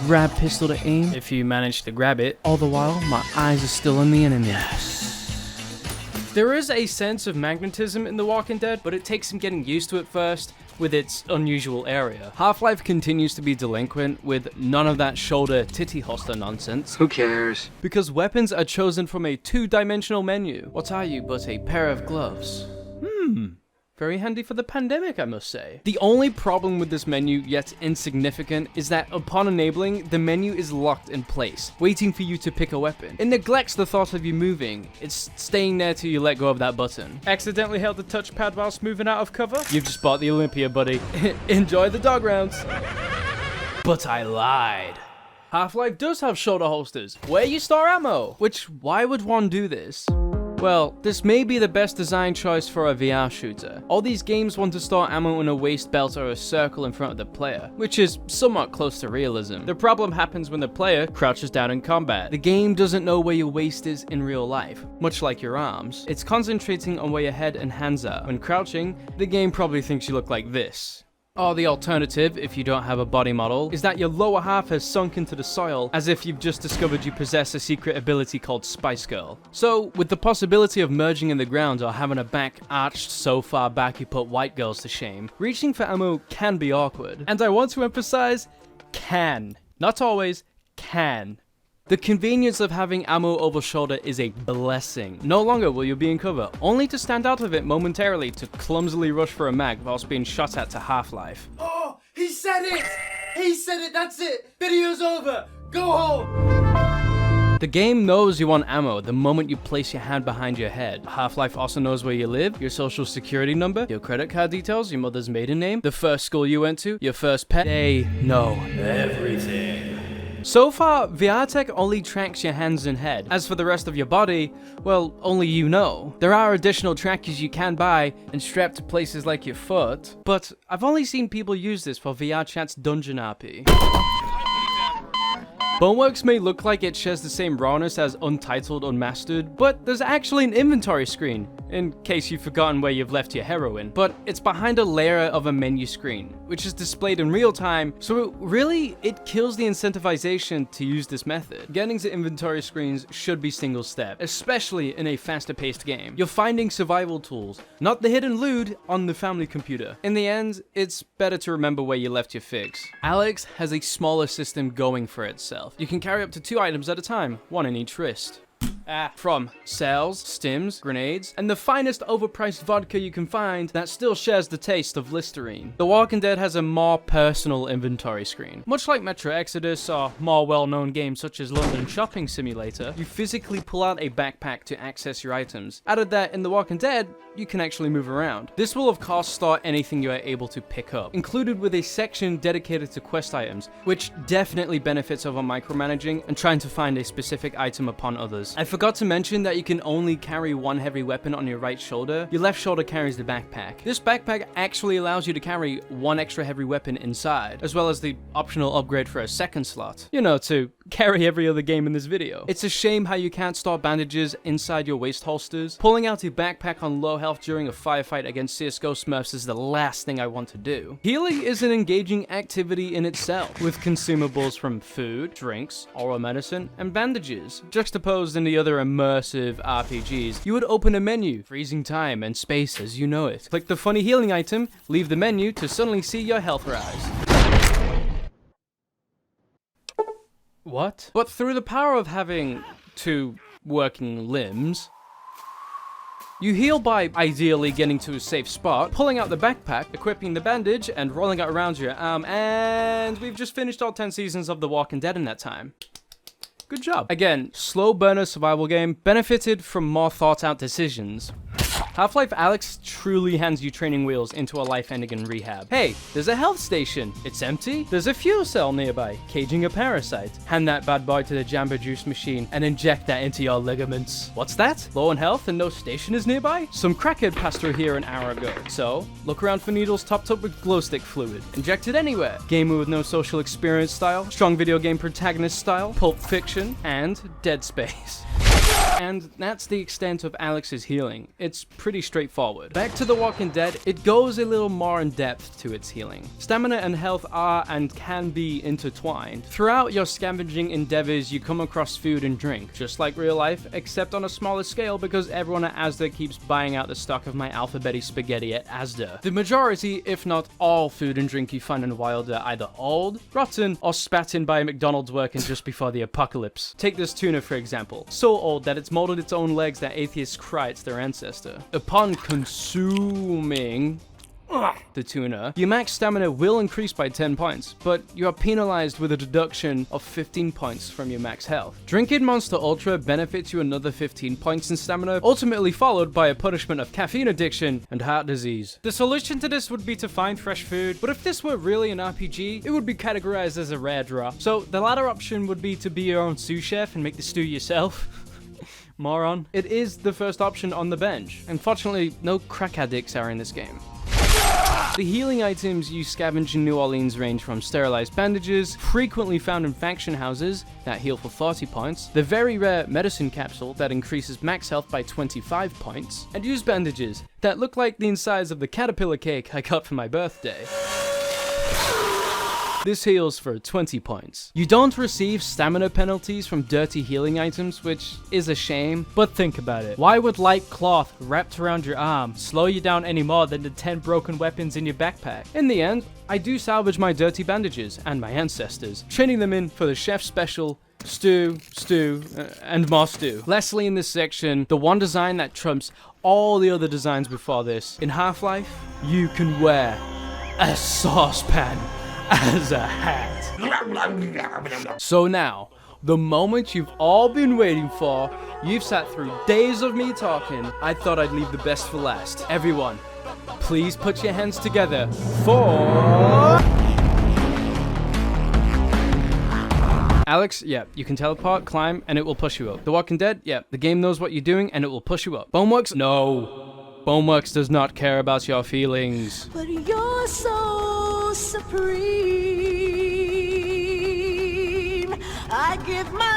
Grab pistol to aim. If you manage to grab it. All the while, my eyes are still on the enemy. Yes. There is a sense of magnetism in The Walking Dead, but it takes some getting used to it first with its unusual area. Half-Life continues to be delinquent with none of that shoulder titty holster nonsense. Who cares? Because weapons are chosen from a 2-dimensional menu. What are you but a pair of gloves? Very handy for the pandemic, I must say. The only problem with this menu, yet insignificant, is that upon enabling, the menu is locked in place, waiting for you to pick a weapon. It neglects the thought of you moving. It's staying there till you let go of that button. Accidentally held the touchpad whilst moving out of cover? You've just bought the Olympia, buddy. Enjoy the dog rounds. But I lied. Half-Life does have shoulder holsters, where you store ammo. Which, why would one do this? Well, this may be the best design choice for a VR shooter. All these games want to store ammo in a waist belt or a circle in front of the player, which is somewhat close to realism. The problem happens when the player crouches down in combat. The game doesn't know where your waist is in real life, much like your arms. It's concentrating on where your head and hands are. When crouching, the game probably thinks you look like this. Or the alternative, if you don't have a body model, is that your lower half has sunk into the soil as if you've just discovered you possess a secret ability called Spice Girl. So, with the possibility of merging in the ground or having a back arched so far back you put white girls to shame, reaching for ammo can be awkward. And I want to emphasize, can. Not always, can. The convenience of having ammo over shoulder is a blessing. No longer will you be in cover, only to stand out of it momentarily to clumsily rush for a mag whilst being shot at to half-life. Oh, he said it! He said it, that's it! Video's over! Go home! The game knows you want ammo the moment you place your hand behind your head. Half-Life also knows where you live, your social security number, your credit card details, your mother's maiden name, the first school you went to, your first pet. They know everything. So far, VR tech only tracks your hands and head. As for the rest of your body, well, only you know. There are additional trackers you can buy and strap to places like your foot, but I've only seen people use this for VR Chat's Dungeon RP. Boneworks may look like it shares the same rawness as Untitled Unmastered, but there's actually an inventory screen, in case you've forgotten where you've left your heroin. But it's behind a layer of a menu screen, which is displayed in real time, so it kills the incentivization to use this method. Getting to inventory screens should be single step, especially in a faster paced game. You're finding survival tools, not the hidden loot on the family computer. In the end, it's better to remember where you left your fix. Alex has a smaller system going for itself. You can carry up to 2 items at a time, 1 in each wrist. From cells, stims, grenades, and the finest overpriced vodka you can find that still shares the taste of Listerine. The Walking Dead has a more personal inventory screen. Much like Metro Exodus or more well-known games such as London Shopping Simulator, you physically pull out a backpack to access your items. Added that in The Walking Dead, you can actually move around. This will of course store anything you are able to pick up, included with a section dedicated to quest items, which definitely benefits over micromanaging and trying to find a specific item upon others. I forgot to mention that you can only carry 1 heavy weapon on your right shoulder. Your left shoulder carries the backpack. This backpack actually allows you to carry 1 extra heavy weapon inside, as well as the optional upgrade for a second slot. You know, to carry every other game in this video. It's a shame how you can't store bandages inside your waist holsters. Pulling out a backpack on low health during a firefight against CSGO Smurfs is the last thing I want to do. Healing is an engaging activity in itself, with consumables from food, drinks, oral medicine, and bandages. Juxtaposed in the other immersive RPGs, you would open a menu, freezing time and space as you know it. Click the funny healing item, leave the menu to suddenly see your health rise. What? But through the power of having 2 working limbs, you heal by ideally getting to a safe spot, pulling out the backpack, equipping the bandage, and rolling it around your arm, and we've just finished all 10 seasons of The Walking Dead in that time. Good job. Again, slow burner survival game, benefited from more thought out decisions. Half-Life Alyx truly hands you training wheels into a life ending in rehab. Hey, there's a health station. It's empty. There's a fuel cell nearby, caging a parasite. Hand that bad boy to the Jamba Juice machine and inject that into your ligaments. What's that? Low on health and no station is nearby? Some crackhead passed through here an hour ago. So, look around for needles topped up with glow stick fluid. Inject it anywhere. Gamer with no social experience style, strong video game protagonist style, Pulp Fiction, and Dead Space. And that's the extent of Alyx's healing. It's pretty straightforward. Back to The Walking Dead, it goes a little more in depth to its healing. Stamina and health are and can be intertwined. Throughout your scavenging endeavors, you come across food and drink, just like real life, except on a smaller scale because everyone at Asda keeps buying out the stock of my alphabeti spaghetti at Asda. The majority, if not all, food and drink you find in the wild are either old, rotten, or spat in by a McDonald's working just before the apocalypse. Take this tuna for example. So old that it's molded its own legs that atheists cry it's their ancestor. Upon consuming the tuna, your max stamina will increase by 10 points, but you are penalized with a deduction of 15 points from your max health. Drinking Monster Ultra benefits you another 15 points in stamina, ultimately followed by a punishment of caffeine addiction and heart disease. The solution to this would be to find fresh food, but if this were really an RPG, it would be categorized as a rare drop. So the latter option would be to be your own sous chef and make the stew yourself. moron. It is the first option on the bench. Unfortunately, no crack addicts are in this game. The healing items you scavenge in New Orleans range from sterilized bandages, frequently found in faction houses, that heal for 40 points, the very rare medicine capsule that increases max health by 25 points, and used bandages that look like the insides of the caterpillar cake I got for my birthday. This heals for 20 points. You don't receive stamina penalties from dirty healing items, which is a shame, but think about it. Why would light cloth wrapped around your arm slow you down any more than the 10 broken weapons in your backpack? In the end, I do salvage my dirty bandages and my ancestors, trading them in for the chef's special stew, and more stew. Lastly in this section, the one design that trumps all the other designs before this. In Half-Life, you can wear a saucepan as a hat. So now, the moment you've all been waiting for, you've sat through days of me talking, I thought I'd leave the best for last. Everyone, please put your hands together for... Alex, yeah, you can teleport, climb, and it will push you up. The Walking Dead, yeah, the game knows what you're doing and it will push you up. Boneworks, no. Boneworks does not care about your feelings. But you're so supreme. I give my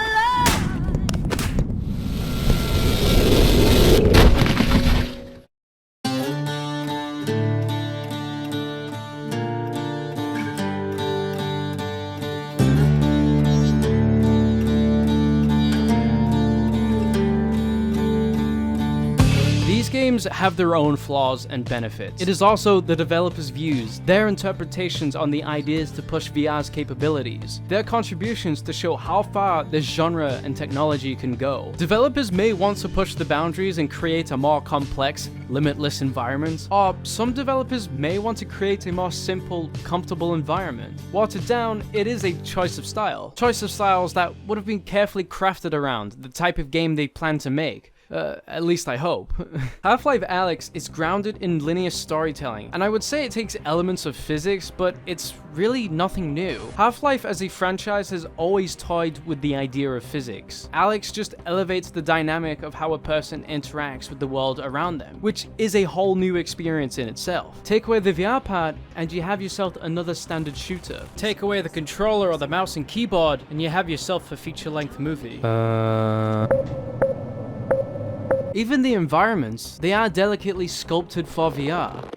Games have their own flaws and benefits. It is also the developers' views, their interpretations on the ideas to push VR's capabilities, their contributions to show how far this genre and technology can go. Developers may want to push the boundaries and create a more complex, limitless environment, or some developers may want to create a more simple, comfortable environment. Watered down, it is a choice of style. Choice of styles that would have been carefully crafted around the type of game they plan to make. At least I hope. Half-Life Alyx is grounded in linear storytelling, and I would say it takes elements of physics, but it's really nothing new. Half-Life as a franchise has always toyed with the idea of physics. Alyx just elevates the dynamic of how a person interacts with the world around them, which is a whole new experience in itself. Take away the VR part, and you have yourself another standard shooter. Take away the controller or the mouse and keyboard, and you have yourself a feature-length movie. Even the environments, they are delicately sculpted for VR.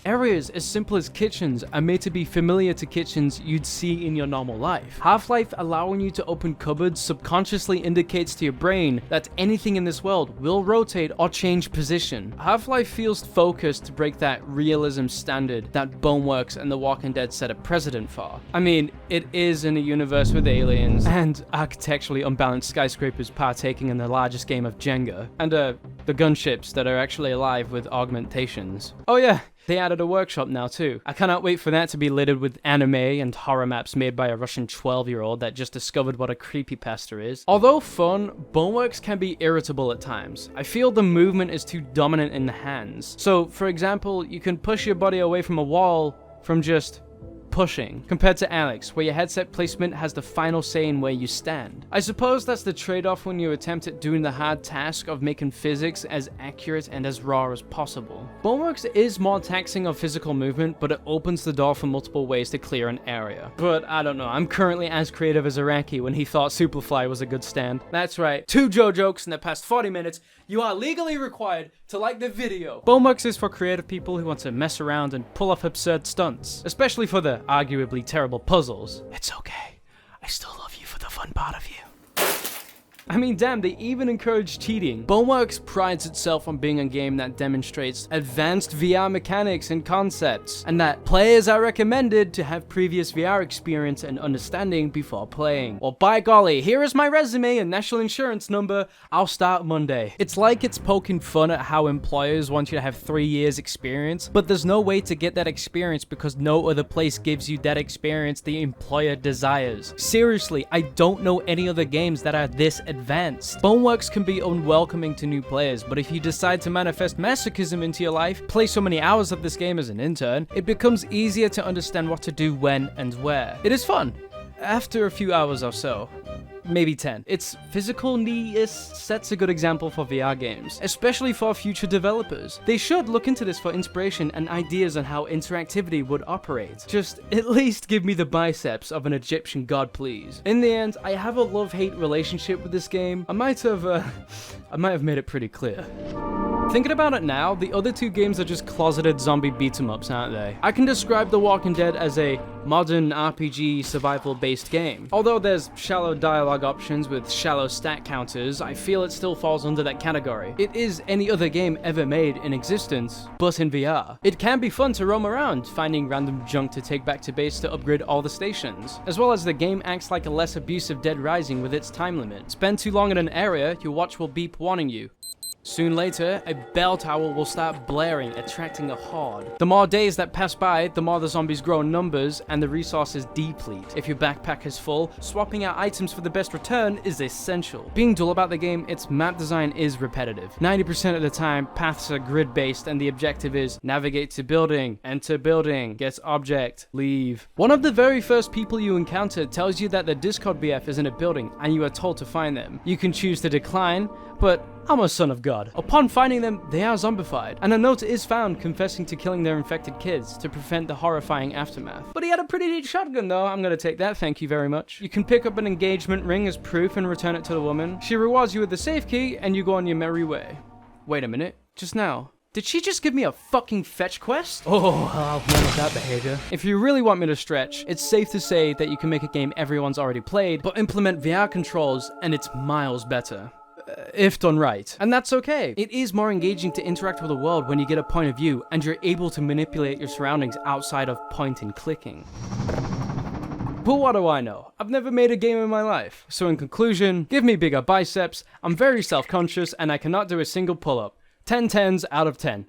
Areas as simple as kitchens are made to be familiar to kitchens you'd see in your normal life. Half-Life allowing you to open cupboards subconsciously indicates to your brain that anything in this world will rotate or change position. Half-Life feels focused to break that realism standard that Boneworks and The Walking Dead set a precedent for. I mean, it is in a universe with aliens and architecturally unbalanced skyscrapers partaking in the largest game of Jenga, and the gunships that are actually alive with augmentations. Oh yeah, they added a workshop now too. I cannot wait for that to be littered with anime and horror maps made by a Russian 12-year-old that just discovered what a creepypasta is. Although fun, Boneworks can be irritable at times. I feel the movement is too dominant in the hands. So, for example, you can push your body away from a wall from just pushing, compared to Alyx, where your headset placement has the final say in where you stand. I suppose that's the trade-off when you attempt at doing the hard task of making physics as accurate and as raw as possible. Boneworks is more taxing of physical movement, but it opens the door for multiple ways to clear an area. But I don't know, I'm currently as creative as Iraqi when he thought Superfly was a good stand. That's right, 2 Joe jokes in the past 40 minutes. You are legally required to like the video. Boneworks is for creative people who want to mess around and pull off absurd stunts, especially for the arguably terrible puzzles. It's okay. I still love you for the fun part of you. I mean, damn, they even encourage cheating. Boneworks prides itself on being a game that demonstrates advanced VR mechanics and concepts, and that players are recommended to have previous VR experience and understanding before playing. Well, by golly, here is my resume and national insurance number. I'll start Monday. It's like it's poking fun at how employers want you to have 3 years experience, but there's no way to get that experience because no other place gives you that experience the employer desires. Seriously, I don't know any other games that are this advanced. Boneworks can be unwelcoming to new players, but if you decide to manifest masochism into your life, play so many hours of this game as an intern, it becomes easier to understand what to do when and where. It is fun, after a few hours or so. maybe 10. Its physical-ness sets a good example for VR games, especially for future developers. They should look into this for inspiration and ideas on how interactivity would operate. Just at least give me the biceps of an Egyptian god, please. In the end, I have a love-hate relationship with this game. I might have made it pretty clear. Thinking about it now, the other two games are just closeted zombie beat-em-ups, aren't they? I can describe The Walking Dead as a modern RPG survival-based game. Although there's shallow dialogue options with shallow stat counters, I feel it still falls under that category. It is any other game ever made in existence, but in VR. It can be fun to roam around, finding random junk to take back to base to upgrade all the stations. As well as the game acts like a less abusive Dead Rising with its time limit. Spend too long in an area, your watch will beep warning you. Soon later, a bell tower will start blaring, attracting a horde. The more days that pass by, the more the zombies grow in numbers and the resources deplete. If your backpack is full, swapping out items for the best return is essential. Being dull about the game, its map design is repetitive. 90% of the time, paths are grid-based and the objective is navigate to building, enter building, get object, leave. One of the very first people you encounter tells you that the Discord BF is in a building and you are told to find them. You can choose to decline, but I'm a son of God. Upon finding them, they are zombified, and a note is found confessing to killing their infected kids to prevent the horrifying aftermath. But he had a pretty neat shotgun though, I'm gonna take that, thank you very much. You can pick up an engagement ring as proof and return it to the woman. She rewards you with the safe key, and you go on your merry way. Wait a minute, just now. Did she just give me a fucking fetch quest? Oh, I'll manage that behavior. If you really want me to stretch, it's safe to say that you can make a game everyone's already played, but implement VR controls, and it's miles better. If done right. And that's okay. It is more engaging to interact with the world when you get a point of view and you're able to manipulate your surroundings outside of point and clicking. But what do I know? I've never made a game in my life. So in conclusion, give me bigger biceps, I'm very self-conscious, and I cannot do a single pull-up. 10 10s out of 10.